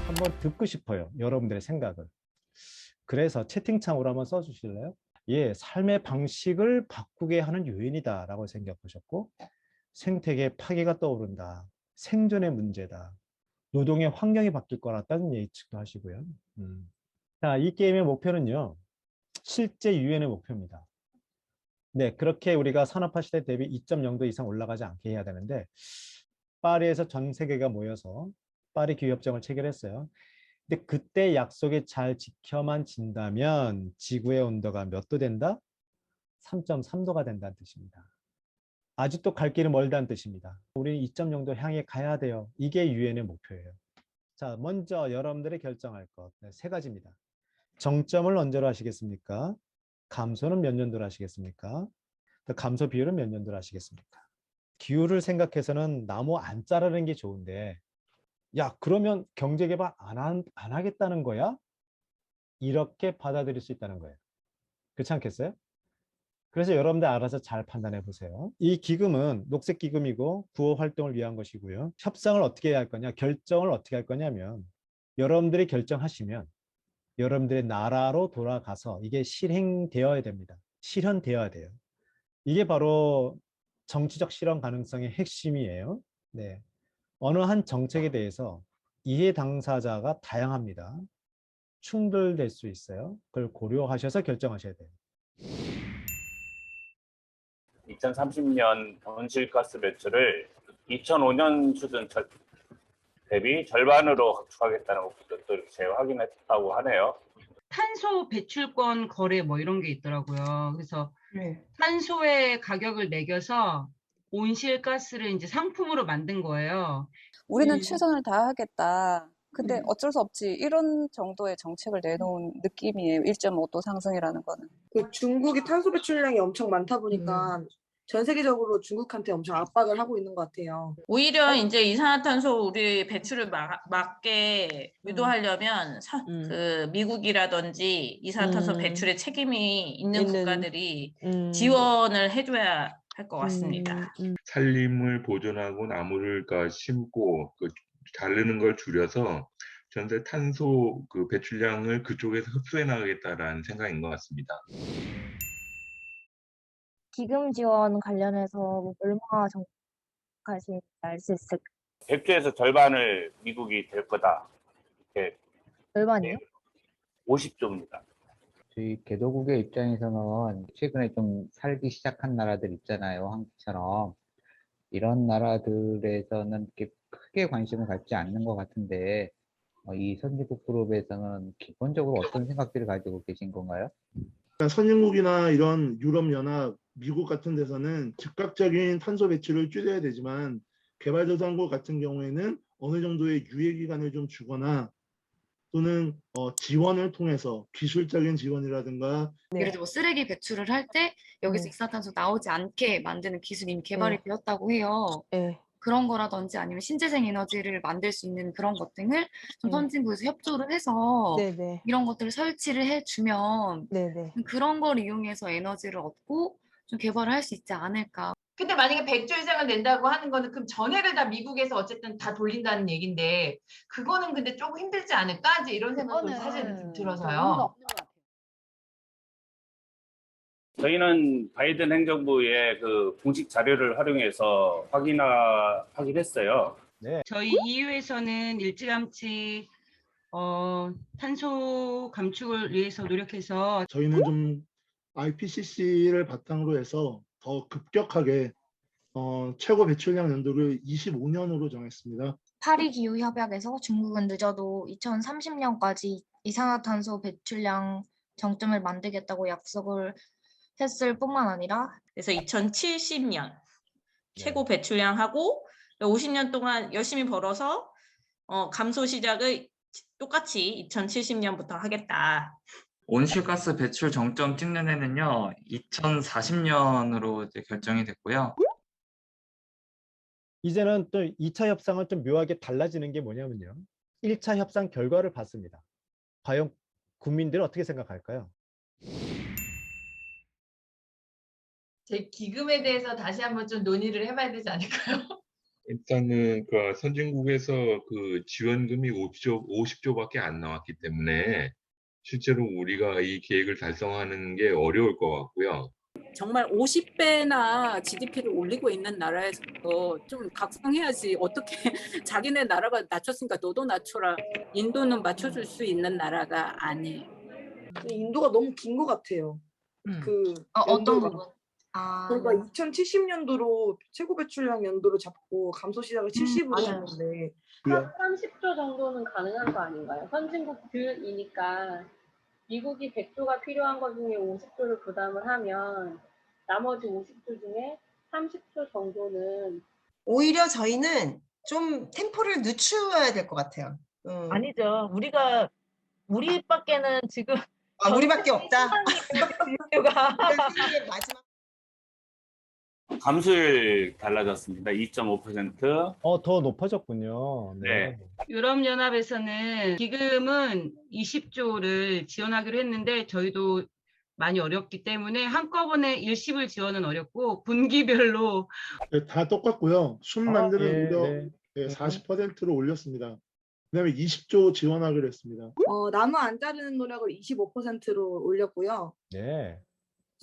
한번 듣고 싶어요. 여러분들의 생각을. 그래서 채팅창으로 한번 써주실래요? 예, 삶의 방식을 바꾸게 하는 요인이다라고 생각하셨고, 생태계 파괴가 떠오른다. 생존의 문제다. 노동의 환경이 바뀔 거라는 예측도 하시고요. 자, 이 게임의 목표는요, 실제 유엔의 목표입니다. 네, 그렇게 우리가 산업화 시대 대비 2.0도 이상 올라가지 않게 해야 되는데, 파리에서 전 세계가 모여서 파리 기후협정을 체결했어요. 근데 그때 약속이 잘 지켜만 진다면 지구의 온도가 몇 도 된다? 3.3도가 된다는 뜻입니다. 아직도 갈 길은 멀다는 뜻입니다. 우리는 2.0도 향해 가야 돼요. 이게 유엔의 목표예요. 자, 먼저 여러분들이 결정할 것 세 가지입니다. 정점을 언제로 하시겠습니까? 감소는 몇 년도로 하시겠습니까? 또 감소 비율은 몇 년도로 하시겠습니까? 기후를 생각해서는 나무 안 자르는 게 좋은데, 야, 그러면 경제개발 안 하겠다는 거야? 이렇게 받아들일 수 있다는 거예요. 그렇지 않겠어요? 그래서 여러분들 알아서 잘 판단해 보세요. 이 기금은 녹색 기금이고 구호 활동을 위한 것이고요. 협상을 어떻게 해야 할 거냐, 결정을 어떻게 할 거냐면 여러분들이 결정하시면 여러분들의 나라로 돌아가서 이게 실행되어야 됩니다. 실현되어야 돼요. 이게 바로 정치적 실현 가능성의 핵심이에요. 네. 어느 한 정책에 대해서 이해 당사자가 다양합니다. 충돌될 수 있어요. 그걸 고려하셔서 결정하셔야 돼요. 2030년 온실가스 배출을 2005년 수준 대비 절반으로 감축하겠다는 목표도 또 이렇게 재확인했다고 하네요. 탄소 배출권 거래 뭐 이런 게 있더라고요. 그래서 탄소의 가격을 매겨서 온실가스를 이제 상품으로 만든 거예요. 우리는 최선을 다하겠다. 근데 어쩔 수 없지. 이런 정도의 정책을 내놓은 느낌이에요. 1.5도 상승이라는 거는. 그 중국이 탄소 배출량이 엄청 많다 보니까 전 세계적으로 중국한테 엄청 압박을 하고 있는 것 같아요. 오히려 이제 이산화탄소 우리 배출을 막게 유도하려면 그 미국이라든지 이산화탄소 배출에 책임이 있는 국가들이 지원을 해줘야 할 것 같습니다. 산림을 보존하고 나무를 심고 자르는 걸 줄여서 전체 탄소 배출량을 그쪽에서 흡수해 나가겠다라는 생각인 것 같습니다. 기금 지원 관련해서 얼마 정도까지 알 수 있을까요? 100조에서 절반을 미국이 될 거다. 이렇게 얼마니요? 50조입니다. 저희 개도국의 입장에서는 최근에 좀 살기 시작한 나라들 있잖아요. 한국처럼. 이런 나라들에서는 이렇게 크게 관심을 갖지 않는 것 같은데, 이 선진국 그룹에서는 기본적으로 어떤 생각들을 가지고 계신 건가요? 선진국이나 이런 유럽연합, 미국 같은 데서는 즉각적인 탄소 배출을 줄여야 되지만 개발도상국 같은 경우에는 어느 정도의 유예 기간을 좀 주거나 또는 지원을 통해서 기술적인 지원이라든가 예를 들어 쓰레기 배출을 할 때 여기서 이산화탄소 나오지 않게 만드는 기술이 이미 개발이 되었다고 해요. 그런 거라든지 아니면 신재생 에너지를 만들 수 있는 그런 것 등을 좀 선진국에서 협조를 해서 이런 것들을 설치를 해주면 그런 걸 이용해서 에너지를 얻고 좀 개발을 할 수 있지 않을까. 근데 만약에 100조 이상을 낸다고 하는 거는 그럼 전액을 다 미국에서 어쨌든 다 돌린다는 얘긴데 그거는 근데 조금 힘들지 않을까? 이제 이런 생각도 사실 좀 들어서요. 저희는 바이든 행정부의 그 공식 자료를 활용해서 확인했어요. 네. 저희 EU에서는 일찌감치 탄소 감축을 위해서 노력해서 저희는 좀 IPCC를 바탕으로 해서 더 급격하게 최고 배출량 연도를 25년으로 정했습니다. 파리 기후 협약에서 중국은 늦어도 2030년까지 이산화탄소 배출량 정점을 만들겠다고 약속을 했을 뿐만 아니라 그래서 2070년 최고 배출량하고 50년 동안 열심히 벌어서 감소 시작을 똑같이 2070년부터 하겠다. 온실가스 배출 정점 찍는 해는요, 2040년으로 이제 결정이 됐고요. 이제는 또 2차 협상은 좀 묘하게 달라지는 게 뭐냐면요. 1차 협상 결과를 봤습니다. 과연 국민들은 어떻게 생각할까요? 제 기금에 대해서 다시 한번 좀 논의를 해봐야 되지 않을까요? 일단은 그 선진국에서 그 지원금이 50조밖에 안 나왔기 때문에 실제로 우리가 이 계획을 달성하는 게 어려울 것 같고요. 정말 50배나 GDP를 올리고 있는 나라에서 좀 각성해야지. 어떻게 자기네 나라가 낮췄으니까 너도 낮춰라. 인도는 맞춰줄 수 있는 나라가 아니에요. 인도가 너무 긴 것 같아요. 그 어떤 연도가. 부분? 그러니까 2070년도로 최고 배출량 연도로 잡고 감소 시작을 70으로 맞아요. 했는데 30조 정도는 가능한 거 아닌가요? 선진국들이니까 미국이 100조가 필요한 것 중에 50조를 부담을 하면 나머지 50조 중에 30조 정도는 오히려 저희는 좀 템포를 늦춰야 될 것 같아요. 아니죠. 우리밖에는 지금 우리밖에 없다. 이유가 마지막 감소율 달라졌습니다. 2.5%. 더 높아졌군요. 네. 유럽연합에서는 기금은 20조를 지원하기로 했는데 저희도 많이 어렵기 때문에 한꺼번에 일시불 지원은 어렵고 분기별로 네, 다 똑같고요. 순만들은 무려 네. 40%로 올렸습니다. 그다음에 20조 지원하기로 했습니다. 나무 안 자르는 노력을 25%로 올렸고요. 네.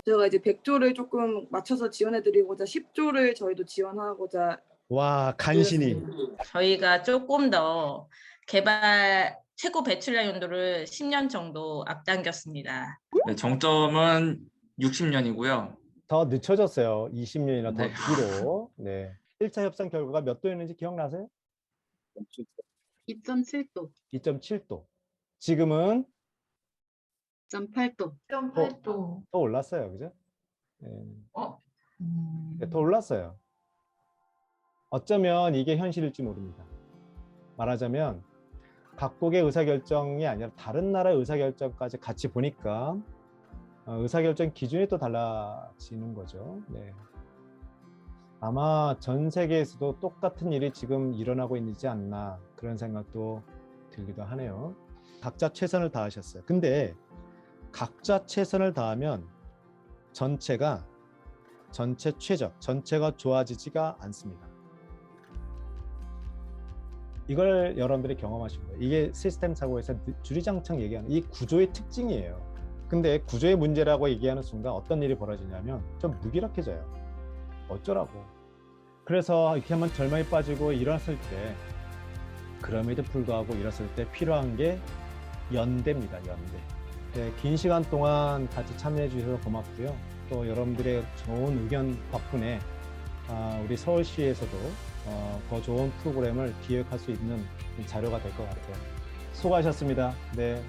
제가 이제 100조를 조금 맞춰서 지원해드리고자 10조를 저희도 지원하고자. 와, 간신히. 저희가 조금 더 개발 최고 배출량 연도를 10년 정도 앞당겼습니다. 네, 정점은 60년이고요. 더 늦춰졌어요. 20년이나 더 네. 뒤로. 네. 1차 협상 결과가 몇 도였는지 기억나세요? 2.7도, 2.7도. 지금은 2.8도. 2.8도. 더 올랐어요. 그죠? 네. 네, 더 올랐어요. 어쩌면 이게 현실일지 모릅니다. 말하자면 각국의 의사결정이 아니라 다른 나라의 의사결정까지 같이 보니까 의사결정 기준이 또 달라지는 거죠. 네. 아마 전 세계에서도 똑같은 일이 지금 일어나고 있지 않나 그런 생각도 들기도 하네요. 각자 최선을 다하셨어요. 근데 각자 최선을 다하면 전체 최적, 전체가 좋아지지가 않습니다. 이걸 여러분들이 경험하신 거예요. 이게 시스템 사고에서 주리장창 얘기하는 이 구조의 특징이에요. 근데 구조의 문제라고 얘기하는 순간 어떤 일이 벌어지냐면 좀 무기력해져요. 어쩌라고. 그래서 이렇게 하면 절망이 빠지고 일어났을 때, 그럼에도 불구하고 일어났을 때 필요한 게 연대입니다. 연대. 네, 긴 시간 동안 같이 참여해 주셔서 고맙고요. 또 여러분들의 좋은 의견 덕분에 우리 서울시에서도 더 좋은 프로그램을 기획할 수 있는 자료가 될 것 같아요. 수고하셨습니다. 네.